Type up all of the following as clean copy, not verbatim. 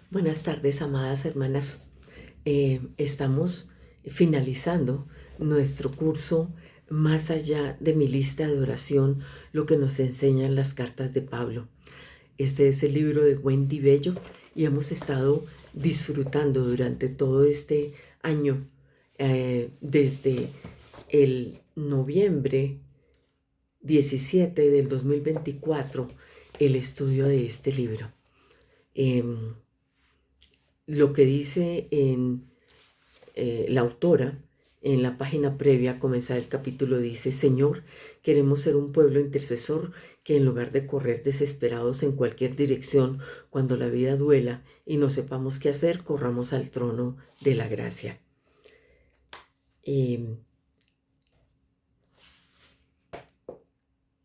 Buenas tardes, amadas hermanas. Estamos finalizando nuestro curso Más allá de mi lista de oración, lo que nos enseñan las cartas de Pablo. Este es el libro de Wendy Bello y hemos estado disfrutando durante todo este año, desde el noviembre 17 del 2024, el estudio de este libro. Em, lo que dice en la autora, en la página previa a comenzar el capítulo, dice: Señor, queremos ser un pueblo intercesor que en lugar de correr desesperados en cualquier dirección cuando la vida duela y no sepamos qué hacer, corramos al trono de la gracia. Eh,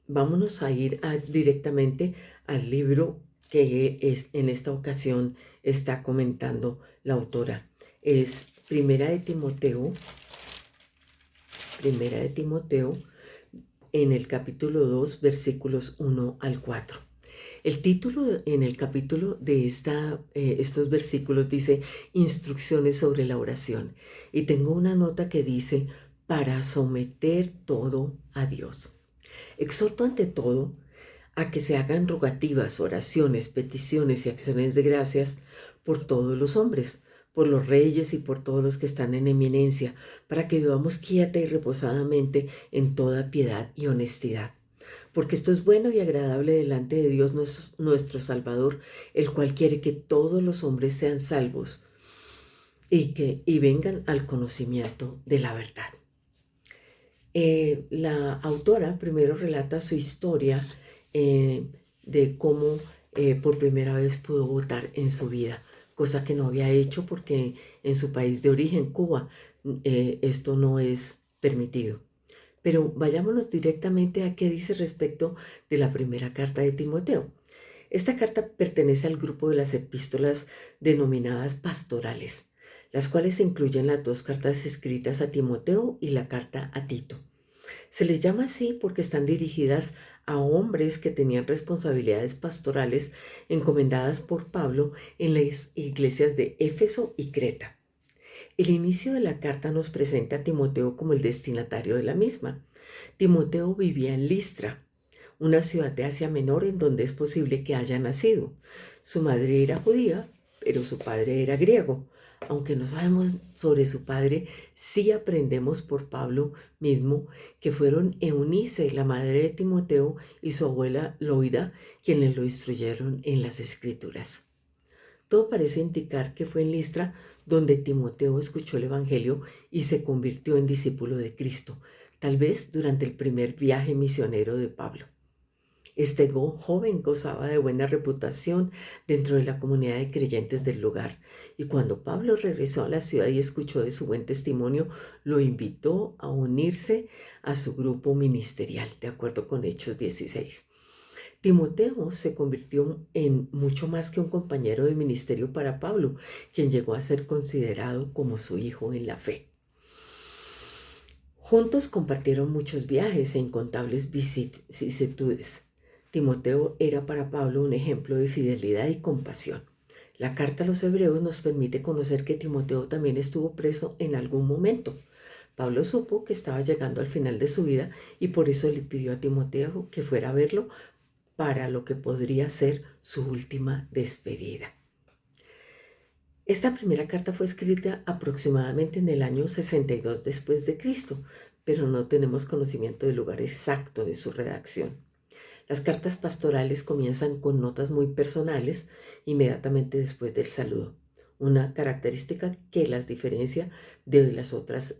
Vámonos a ir directamente al libro que en esta ocasión está comentando la autora. Es Primera de Timoteo, en el capítulo 2, versículos 1 al 4. El título en el capítulo de estos versículos dice Instrucciones sobre la oración. Y tengo una nota que dice: para someter todo a Dios. Exhorto ante todo a que se hagan rogativas, oraciones, peticiones y acciones de gracias por todos los hombres, por los reyes y por todos los que están en eminencia, para que vivamos quieta y reposadamente en toda piedad y honestidad. Porque esto es bueno y agradable delante de Dios nuestro Salvador, el cual quiere que todos los hombres sean salvos y vengan al conocimiento de la verdad. La autora primero relata su historia, eh, de cómo por primera vez pudo votar en su vida, cosa que no había hecho porque en su país de origen, Cuba, esto no es permitido. Pero vayámonos directamente a qué dice respecto de la primera carta de Timoteo. Esta carta pertenece al grupo de las epístolas denominadas pastorales, las cuales incluyen las dos cartas escritas a Timoteo y la carta a Tito. Se les llama así porque están dirigidas a hombres que tenían responsabilidades pastorales encomendadas por Pablo en las iglesias de Éfeso y Creta. El inicio de la carta nos presenta a Timoteo como el destinatario de la misma. Timoteo vivía en Listra, una ciudad de Asia Menor en donde es posible que haya nacido. Su madre era judía, pero su padre era griego. Aunque no sabemos sobre su padre, sí aprendemos por Pablo mismo que fueron Eunice, la madre de Timoteo, y su abuela Loida quienes lo instruyeron en las escrituras. Todo parece indicar que fue en Listra donde Timoteo escuchó el Evangelio y se convirtió en discípulo de Cristo, tal vez durante el primer viaje misionero de Pablo. Este joven gozaba de buena reputación dentro de la comunidad de creyentes del lugar, y cuando Pablo regresó a la ciudad y escuchó de su buen testimonio, lo invitó a unirse a su grupo ministerial, de acuerdo con Hechos 16. Timoteo se convirtió en mucho más que un compañero de ministerio para Pablo, quien llegó a ser considerado como su hijo en la fe. Juntos compartieron muchos viajes e incontables vicisitudes. Timoteo era para Pablo un ejemplo de fidelidad y compasión. La carta a los Hebreos nos permite conocer que Timoteo también estuvo preso en algún momento. Pablo supo que estaba llegando al final de su vida y por eso le pidió a Timoteo que fuera a verlo para lo que podría ser su última despedida. Esta primera carta fue escrita aproximadamente en el año 62 después de Cristo, pero no tenemos conocimiento del lugar exacto de su redacción. Las cartas pastorales comienzan con notas muy personales inmediatamente después del saludo, una característica que las diferencia de las otras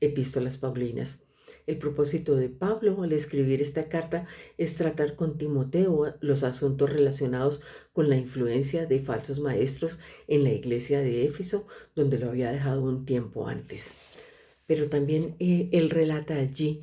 epístolas paulinas. El propósito de Pablo al escribir esta carta es tratar con Timoteo los asuntos relacionados con la influencia de falsos maestros en la iglesia de Éfeso, donde lo había dejado un tiempo antes. Pero también él relata allí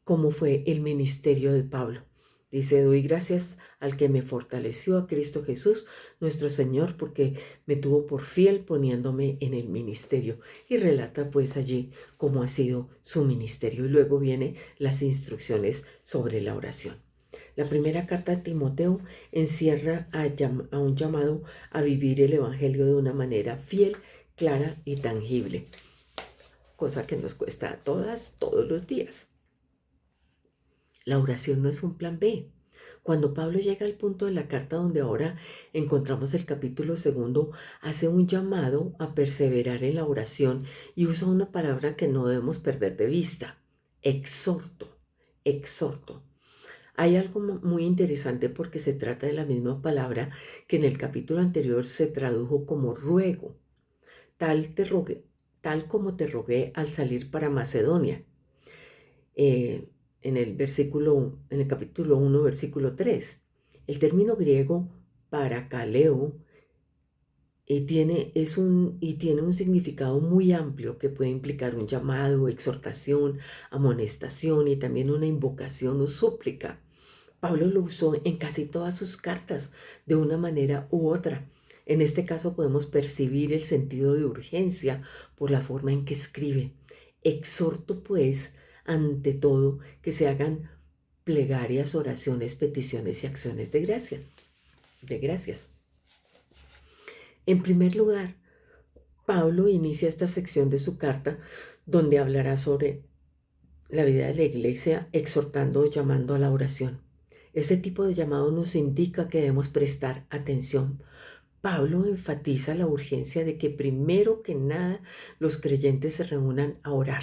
cómo fue el ministerio de Pablo. Dice: doy gracias al que me fortaleció, a Cristo Jesús, nuestro Señor, porque me tuvo por fiel poniéndome en el ministerio. Y relata pues allí cómo ha sido su ministerio. Y luego vienen las instrucciones sobre la oración. La primera carta de Timoteo encierra a un llamado a vivir el Evangelio de una manera fiel, clara y tangible, cosa que nos cuesta a todas todos los días. La oración no es un plan B. Cuando Pablo llega al punto de la carta donde ahora encontramos el capítulo segundo, hace un llamado a perseverar en la oración y usa una palabra que no debemos perder de vista: exhorto, exhorto. Hay algo muy interesante porque se trata de la misma palabra que en el capítulo anterior se tradujo como ruego. Tal te rogué, tal como te rogué al salir para Macedonia. eh, en el capítulo 1, versículo 3. El término griego parakaleo tiene un significado muy amplio que puede implicar un llamado, exhortación, amonestación y también una invocación o súplica. Pablo lo usó en casi todas sus cartas de una manera u otra. En este caso podemos percibir el sentido de urgencia por la forma en que escribe. Exhorto pues, ante todo, que se hagan plegarias, oraciones, peticiones y acciones de gracias. En primer lugar, Pablo inicia esta sección de su carta donde hablará sobre la vida de la iglesia, exhortando o llamando a la oración. Este tipo de llamado nos indica que debemos prestar atención. Pablo enfatiza la urgencia de que primero que nada los creyentes se reúnan a orar.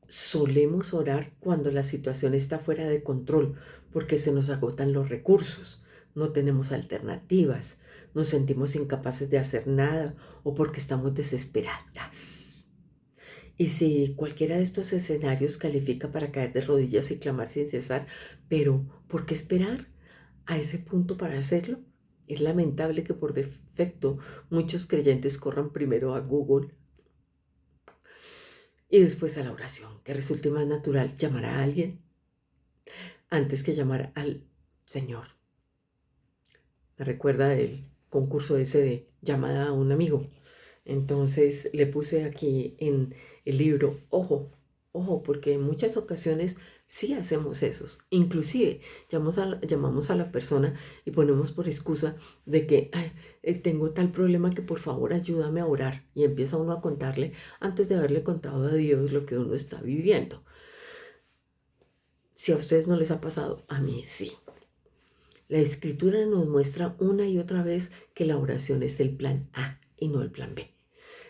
Solemos orar cuando la situación está fuera de control porque se nos agotan los recursos, no tenemos alternativas, nos sentimos incapaces de hacer nada o porque estamos desesperadas. Y si cualquiera de estos escenarios califica para caer de rodillas y clamar sin cesar, pero ¿por qué esperar a ese punto para hacerlo? Es lamentable que por defecto muchos creyentes corran primero a Google y después a la oración, que resulte más natural llamar a alguien antes que llamar al Señor. Me recuerda el concurso ese de llamada a un amigo. Entonces le puse aquí en el libro, ojo, ojo, porque en muchas ocasiones sí hacemos esos. Inclusive llamamos a la persona y ponemos por excusa de que "Ay, tengo tal problema que por favor ayúdame a orar". Y empieza uno a contarle antes de haberle contado a Dios lo que uno está viviendo. Si a ustedes no les ha pasado, a mí sí. La escritura nos muestra una y otra vez que la oración es el plan A y no el plan B.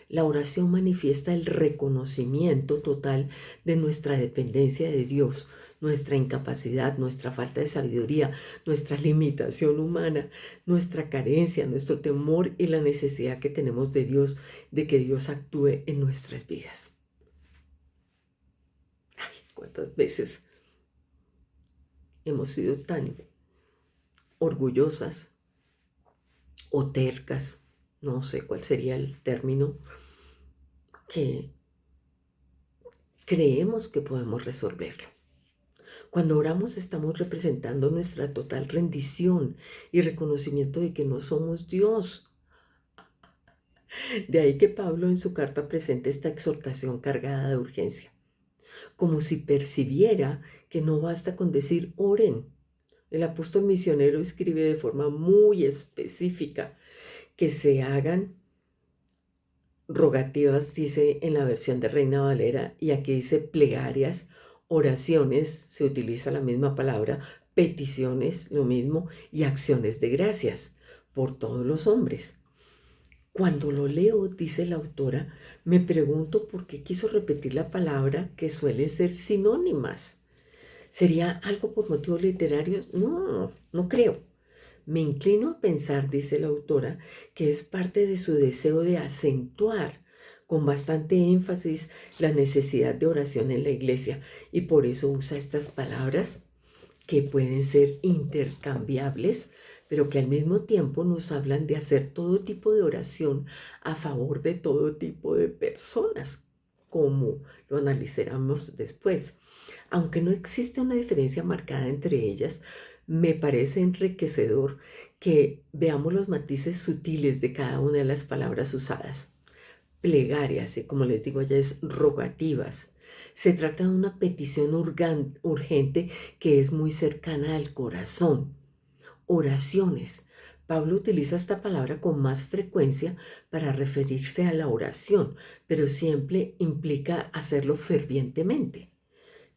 La oración manifiesta el reconocimiento total de nuestra dependencia de Dios, nuestra incapacidad, nuestra falta de sabiduría, nuestra limitación humana, nuestra carencia, nuestro temor y la necesidad que tenemos de Dios, de que Dios actúe en nuestras vidas. Ay, cuántas veces hemos sido tan orgullosas o tercas, no sé cuál sería el término, que creemos que podemos resolverlo. Cuando oramos estamos representando nuestra total rendición y reconocimiento de que no somos Dios. De ahí que Pablo en su carta presente esta exhortación cargada de urgencia, como si percibiera que no basta con decir oren. El apóstol misionero escribe de forma muy específica que se hagan rogativas, dice en la versión de Reina Valera, y aquí dice plegarias, oraciones, se utiliza la misma palabra, peticiones, lo mismo, y acciones de gracias por todos los hombres. Cuando lo leo, dice la autora, me pregunto por qué quiso repetir la palabra que suelen ser sinónimas. ¿Sería algo por motivos literarios? No, no creo. Me inclino a pensar, dice la autora, que es parte de su deseo de acentuar con bastante énfasis la necesidad de oración en la iglesia y por eso usa estas palabras que pueden ser intercambiables, pero que al mismo tiempo nos hablan de hacer todo tipo de oración a favor de todo tipo de personas, como lo analizaremos después. Aunque no existe una diferencia marcada entre ellas, me parece enriquecedor que veamos los matices sutiles de cada una de las palabras usadas. Plegarias, y como les digo ya es rogativas, Se trata de una petición urgente que es muy cercana al corazón. Oraciones. Pablo utiliza esta palabra con más frecuencia para referirse a la oración, pero siempre implica hacerlo fervientemente.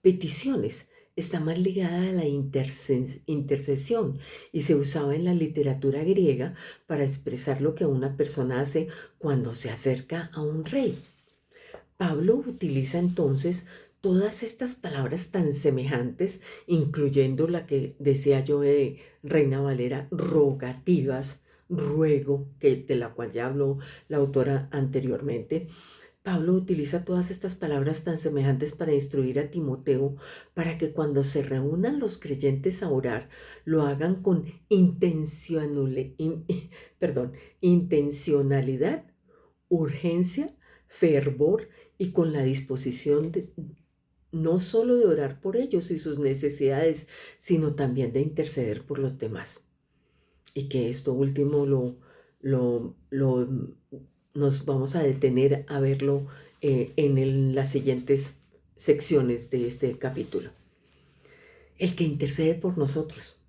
Peticiones está más ligada a la intercesión y se usaba en la literatura griega para expresar lo que una persona hace cuando se acerca a un rey. Pablo utiliza entonces todas estas palabras tan semejantes, incluyendo la que decía yo de Reina Valera, rogativas, ruego, de la cual ya habló la autora anteriormente. Pablo utiliza todas estas palabras tan semejantes para instruir a Timoteo para que cuando se reúnan los creyentes a orar, lo hagan con intencionalidad, urgencia, fervor y con la disposición de no solo de orar por ellos y sus necesidades, sino también de interceder por los demás. Y que esto último nos vamos a detener a verlo en las siguientes secciones de este capítulo. El que intercede por nosotros.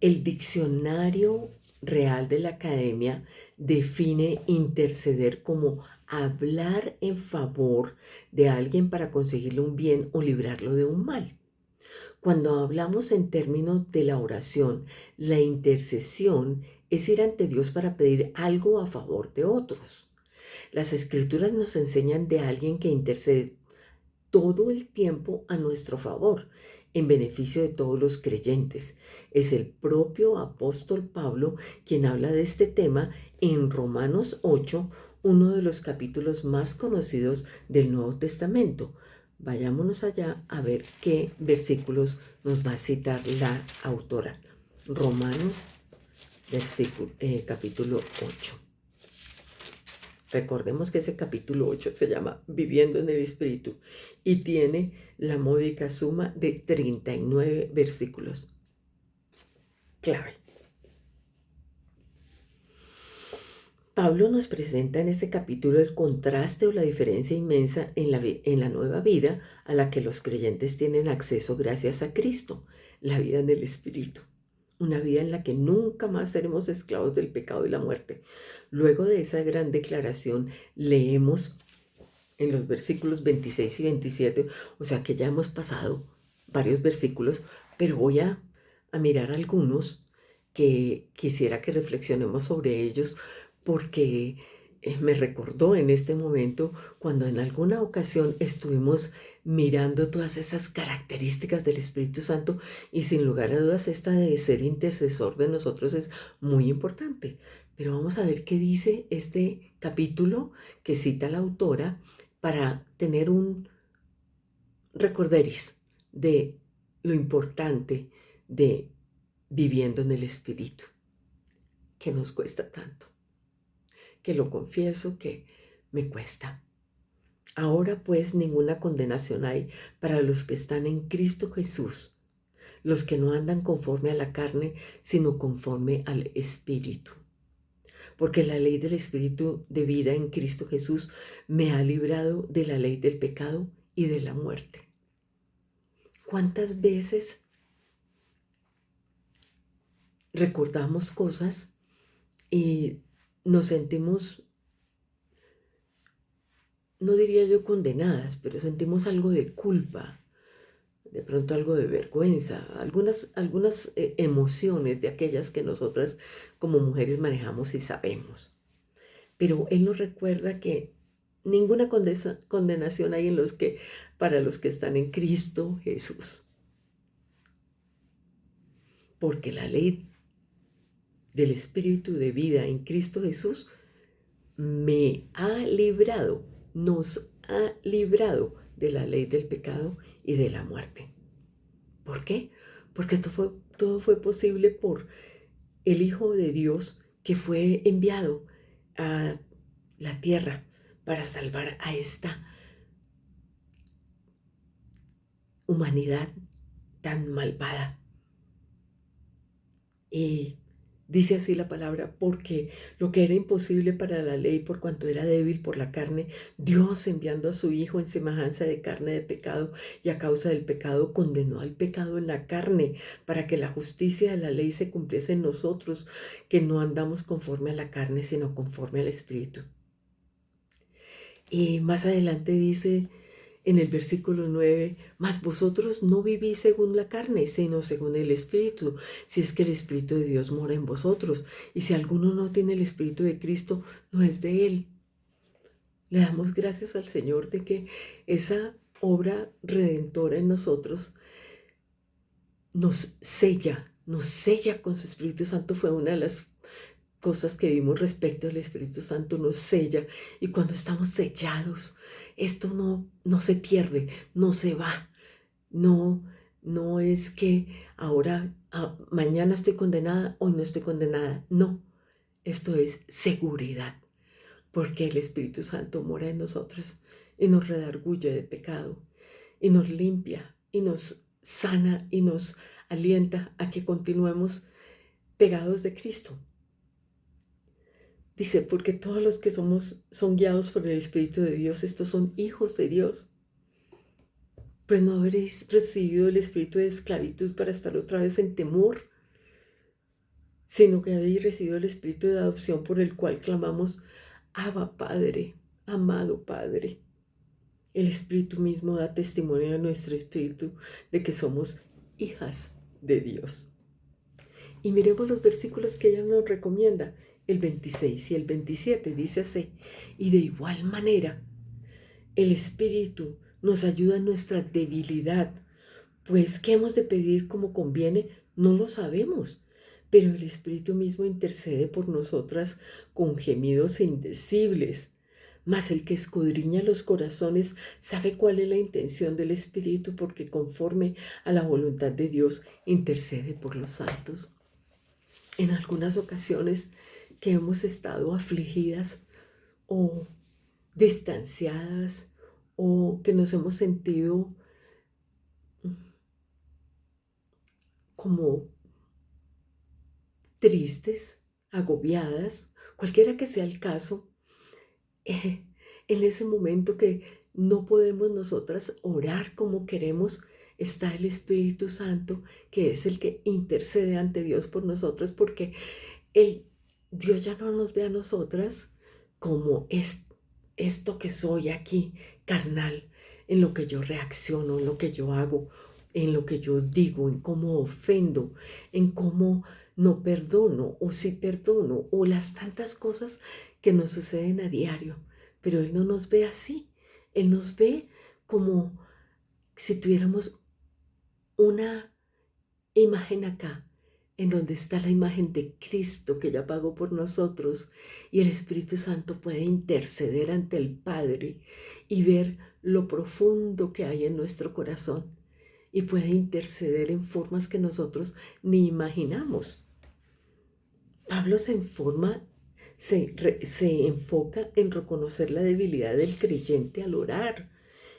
El diccionario real de la academia define interceder como hablar en favor de alguien para conseguirle un bien o librarlo de un mal. Cuando hablamos en términos de la oración, la intercesión es ir ante Dios para pedir algo a favor de otros. Las escrituras nos enseñan de alguien que intercede todo el tiempo a nuestro favor, en beneficio de todos los creyentes. Es el propio apóstol Pablo quien habla de este tema en Romanos 8, uno de los capítulos más conocidos del Nuevo Testamento. Vayámonos allá a ver qué versículos nos va a citar la autora. Romanos, capítulo 8. Recordemos que ese capítulo 8 se llama Viviendo en el Espíritu y tiene la módica suma de 39 versículos. Clave. Pablo nos presenta en ese capítulo el contraste o la diferencia inmensa en la nueva vida a la que los creyentes tienen acceso gracias a Cristo, la vida en el Espíritu. Una vida en la que nunca más seremos esclavos del pecado y la muerte. Luego de esa gran declaración, leemos en los versículos 26 y 27, o sea que ya hemos pasado varios versículos, pero voy a mirar algunos que quisiera que reflexionemos sobre ellos porque me recordó en este momento cuando en alguna ocasión estuvimos mirando todas esas características del Espíritu Santo y sin lugar a dudas esta de ser intercesor de nosotros es muy importante. Pero vamos a ver qué dice este capítulo que cita la autora para tener un recorderis de lo importante de viviendo en el Espíritu, que nos cuesta tanto, que lo confieso que me cuesta. Ahora pues ninguna condenación hay para los que están en Cristo Jesús, los que no andan conforme a la carne, sino conforme al Espíritu. Porque la ley del Espíritu de vida en Cristo Jesús me ha librado de la ley del pecado y de la muerte. ¿Cuántas veces recordamos cosas y nos sentimos, no diría yo condenadas, pero sentimos algo de culpa, de pronto algo de vergüenza, algunas emociones de aquellas que nosotras como mujeres manejamos y sabemos? Pero Él nos recuerda que ninguna condenación hay para los que están en Cristo Jesús. Porque la ley del Espíritu de vida en Cristo Jesús me ha librado, nos ha librado de la ley del pecado y de la muerte. ¿Por qué? Porque todo fue posible por el Hijo de Dios que fue enviado a la tierra para salvar a esta humanidad tan malvada. Y Dice así la palabra, porque lo que era imposible para la ley por cuanto era débil por la carne, Dios enviando a su Hijo en semejanza de carne de pecado y a causa del pecado condenó al pecado en la carne para que la justicia de la ley se cumpliese en nosotros, que no andamos conforme a la carne, sino conforme al Espíritu. Y más adelante dice en el versículo 9, mas vosotros no vivís según la carne, sino según el Espíritu, si es que el Espíritu de Dios mora en vosotros. Y si alguno no tiene el Espíritu de Cristo, no es de él. Le damos gracias al Señor de que esa obra redentora en nosotros nos sella con su Espíritu Santo. Fue una de las cosas que vimos respecto al Espíritu Santo, nos sella. Y cuando estamos sellados, esto no se pierde, no se va. No, no es que ahora, mañana estoy condenada, hoy no estoy condenada. No, esto es seguridad, porque el Espíritu Santo mora en nosotros y nos redarguye de pecado y nos limpia y nos sana y nos alienta a que continuemos pegados de Cristo. Dice, porque todos los que son guiados por el Espíritu de Dios, estos son hijos de Dios. Pues no habréis recibido el espíritu de esclavitud para estar otra vez en temor, sino que habéis recibido el espíritu de adopción por el cual clamamos, Abba Padre, amado Padre. El Espíritu mismo da testimonio a nuestro espíritu de que somos hijas de Dios. Y miremos los versículos que ella nos recomienda, el 26 y el 27, dice así, y de igual manera, el Espíritu nos ayuda en nuestra debilidad, pues ¿qué hemos de pedir como conviene? No lo sabemos, pero el Espíritu mismo intercede por nosotras con gemidos indecibles. Mas el que escudriña los corazones sabe cuál es la intención del Espíritu, porque conforme a la voluntad de Dios intercede por los santos. En algunas ocasiones que hemos estado afligidas o distanciadas o que nos hemos sentido como tristes, agobiadas, cualquiera que sea el caso, en ese momento que no podemos nosotras orar como queremos, está el Espíritu Santo, que es el que intercede ante Dios por nosotras, porque Dios ya no nos ve a nosotras como esto que soy aquí, carnal, en lo que yo reacciono, en lo que yo hago, en lo que yo digo, en cómo ofendo, en cómo no perdono o sí perdono, o las tantas cosas que nos suceden a diario. Pero Él no nos ve así. Él nos ve como si tuviéramos una imagen acá, en donde está la imagen de Cristo que ya pagó por nosotros, y el Espíritu Santo puede interceder ante el Padre y ver lo profundo que hay en nuestro corazón, y puede interceder en formas que nosotros ni imaginamos. Pablo se enfoca en reconocer la debilidad del creyente al orar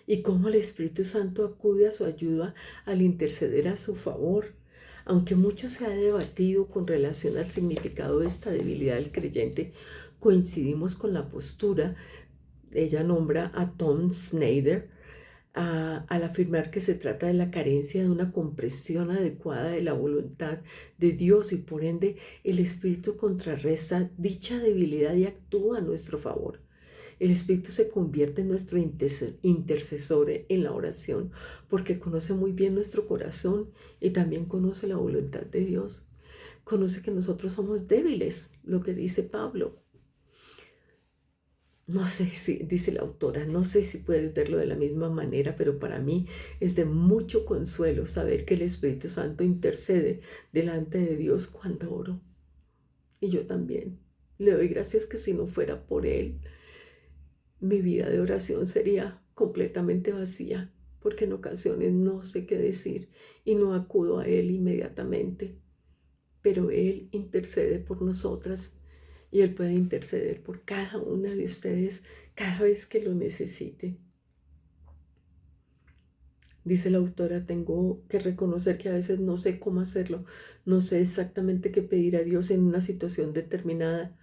y cómo el Espíritu Santo acude a su ayuda al interceder a su favor. Aunque mucho se ha debatido con relación al significado de esta debilidad del creyente, coincidimos con la postura. Ella nombra a Tom Snyder al afirmar que se trata de la carencia de una comprensión adecuada de la voluntad de Dios, y por ende el Espíritu contrarresta dicha debilidad y actúa a nuestro favor. El Espíritu se convierte en nuestro intercesor en la oración, porque conoce muy bien nuestro corazón y también conoce la voluntad de Dios. Conoce que nosotros somos débiles, lo que dice Pablo. No sé si, dice la autora, no sé si puedes verlo de la misma manera, pero para mí es de mucho consuelo saber que el Espíritu Santo intercede delante de Dios cuando oro. Y yo también le doy gracias, que si no fuera por Él, mi vida de oración sería completamente vacía, porque en ocasiones no sé qué decir y no acudo a Él inmediatamente. Pero Él intercede por nosotras, y Él puede interceder por cada una de ustedes cada vez que lo necesite. Dice la autora, tengo que reconocer que a veces no sé cómo hacerlo, no sé exactamente qué pedir a Dios en una situación determinada,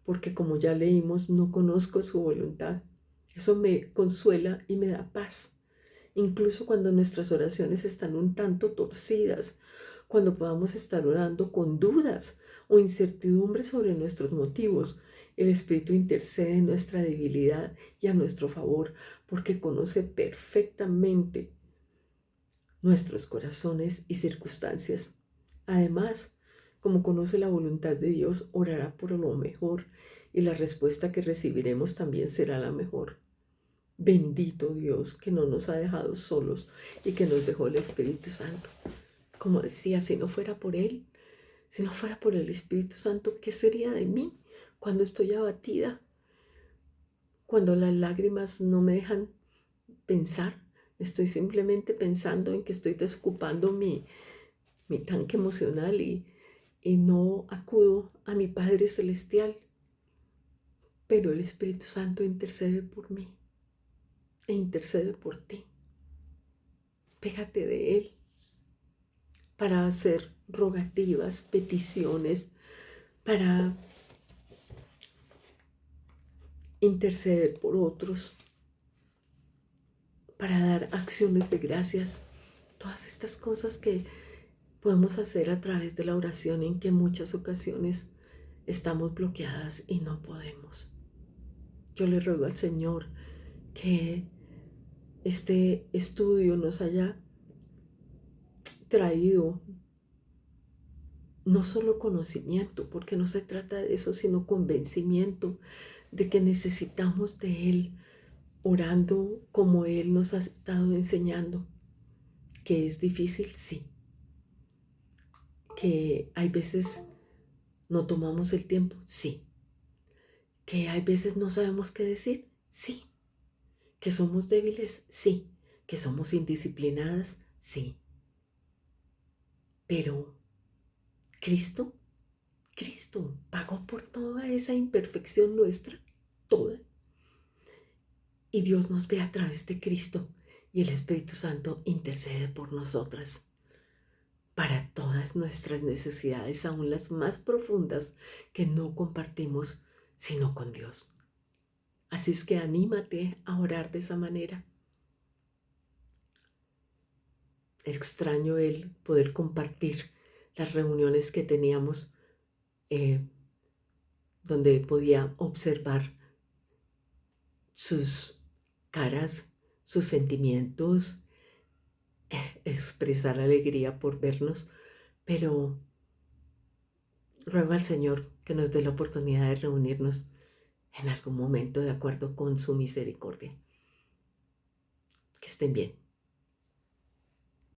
porque como ya leímos, no conozco su voluntad. Eso me consuela y me da paz, incluso cuando nuestras oraciones están un tanto torcidas, cuando podamos estar orando con dudas o incertidumbre sobre nuestros motivos. El Espíritu intercede en nuestra debilidad y a nuestro favor, porque conoce perfectamente nuestros corazones y circunstancias. Además, como conoce la voluntad de Dios, orará por lo mejor y la respuesta que recibiremos también será la mejor. Bendito Dios que no nos ha dejado solos y que nos dejó el Espíritu Santo. Como decía, si no fuera por Él, si no fuera por el Espíritu Santo, ¿qué sería de mí cuando estoy abatida? Cuando las lágrimas no me dejan pensar, estoy simplemente pensando en que estoy desocupando mi tanque emocional y no acudo a mi Padre Celestial. Pero el Espíritu Santo intercede por mí e intercede por ti. Pégate de Él para hacer rogativas, peticiones, para interceder por otros, para dar acciones de gracias. Todas estas cosas que podemos hacer a través de la oración, en que en muchas ocasiones estamos bloqueadas y no podemos. Yo le ruego al Señor que este estudio nos haya traído no solo conocimiento, porque no se trata de eso, sino convencimiento de que necesitamos de Él, orando como Él nos ha estado enseñando. Que es difícil, sí. Que hay veces no tomamos el tiempo, sí. Que hay veces no sabemos qué decir, sí. Que somos débiles, sí. Que somos indisciplinadas, sí. Pero Cristo, Cristo pagó por toda esa imperfección nuestra, toda. Y Dios nos ve a través de Cristo y el Espíritu Santo intercede por nosotras para todas nuestras necesidades, aún las más profundas que no compartimos sino con Dios. Así es que anímate a orar de esa manera. Extraño el poder compartir las reuniones que teníamos eh, donde podía observar sus caras, sus sentimientos, expresar alegría por vernos, pero ruego al Señor que nos dé la oportunidad de reunirnos en algún momento de acuerdo con su misericordia. Que estén bien.